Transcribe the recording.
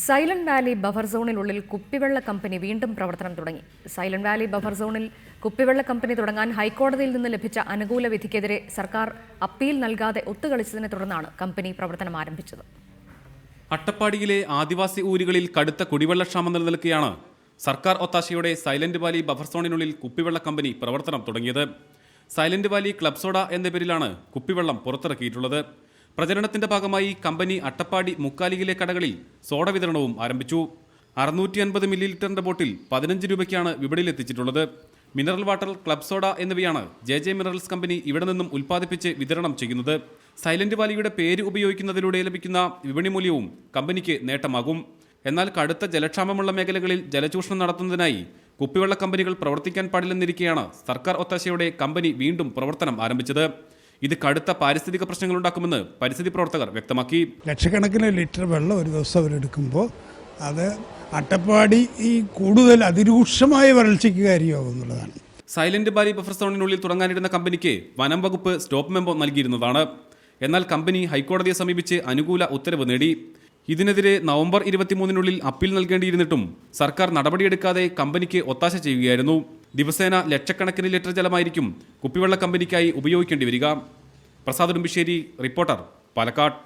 Silent Valley buffer സോണിനുള്ളിൽ കുപ്പിവെള്ള company വീണ്ടും പ്രവർത്തനം തുടങ്ങി. സൈലന്റ് വാലി ബഫർ സോണിൽ കുപ്പിവെള്ള കമ്പനി തുടങ്ങാൻ ഹൈക്കോടതിയിൽ നിന്ന് ലഭിച്ച അനുകൂല വിധിക്കെതിരെ സർക്കാർ അപ്പീൽ നൽകാതെ ഒത്തുകളിച്ചതിനെ തുടർന്നാണ് കമ്പനി പ്രവർത്തനം ആരംഭിച്ചത്. അട്ടപ്പാടിയിലെ ആദിവാസി ഊരുകളിൽ കടുത്ത കുടിവെള്ളക്ഷാമം നിലനിൽക്കെയാണ് സർക്കാർ ഒത്താശയോടെ സൈലന്റ് വാലി ബഫർ സോണിനുള്ളിൽ കുപ്പിവെള്ള കമ്പനി പ്രവർത്തനം തുടങ്ങിയത്. സൈലന്റ് വാലി ക്ലബ് സോഡ എന്ന പേരിലാണ് കുപ്പിവെള്ളം പുറത്തിറക്കിയിട്ടുള്ളത്. പ്രചരണത്തിന്റെ ഭാഗമായി കമ്പനി അട്ടപ്പാടി മുക്കാലിയിലെ കടകളിൽ സോഡ വിതരണവും ആരംഭിച്ചു. 650 മില്ലി ലിറ്ററിന്റെ ബോട്ടിൽ 15 രൂപയ്ക്കാണ് വിപണിയിലെത്തിച്ചിട്ടുള്ളത്. മിനറൽ വാട്ടർ, ക്ലബ് സോഡ എന്നിവയാണ് ജെ മിനറൽസ് കമ്പനി ഇവിടെ നിന്നും ഉൽപ്പാദിപ്പിച്ച് വിതരണം ചെയ്യുന്നത്. സൈലന്റ് വാലിയുടെ പേര് ഉപയോഗിക്കുന്നതിലൂടെ ലഭിക്കുന്ന വിപണി മൂല്യവും കമ്പനിക്ക് നേട്ടമാകും. എന്നാൽ കടുത്ത ജലക്ഷാമമുള്ള മേഖലകളിൽ ജലചൂഷണം നടത്തുന്നതിനായി കുപ്പിവെള്ള കമ്പനികൾ പ്രവർത്തിക്കാൻ പാടില്ലെന്നിരിക്കെയാണ് സർക്കാർ ഒത്താശയോടെ കമ്പനി വീണ്ടും പ്രവർത്തനം ആരംഭിച്ചത്. ഇത് കടുത്ത പാരിസ്ഥിതിക പ്രശ്നങ്ങളുണ്ടാക്കുമെന്ന് പരിസ്ഥിതി പ്രവർത്തകർ വ്യക്തമാക്കി. ലക്ഷക്കണക്കിന് ലിറ്റർ വെള്ളം ഒരു ദിവസം അവരെടുക്കുമ്പോൾ അത് അട്ടപ്പാടി ഈ കൂടുതൽ അതിരൂക്ഷമായ വരൾച്ചയ്ക്ക് കാര്യമാകുന്നുള്ളതാണ്. സൈലന്റ് വാലി ബഫർ സോണിനുള്ളിൽ തുടങ്ങാനിരുന്ന കമ്പനിക്ക് വനം വകുപ്പ് സ്റ്റോപ്പ് മെമ്മോ നൽകിയിരുന്നതാണ്. എന്നാൽ കമ്പനി ഹൈക്കോടതിയെ സമീപിച്ച് അനുകൂല ഉത്തരവ് നേടി. ഇതിനെതിരെ നവംബർ 23-നുള്ളിൽ അപ്പീൽ നൽകേണ്ടിയിരുന്നിട്ടും സർക്കാർ നടപടിയെടുക്കാതെ കമ്പനിക്ക് ഒത്താശ ചെയ്യുകയായിരുന്നു. ദിവസേന ലക്ഷക്കണക്കിന് ലിറ്റർ ജലമായിരിക്കും കുപ്പിവെള്ള കമ്പനിക്കായി ഉപയോഗിക്കേണ്ടി വരിക. പ്രസാദ് ഉടുമ്പിശ്ശേരി, റിപ്പോർട്ടർ, പാലക്കാട്.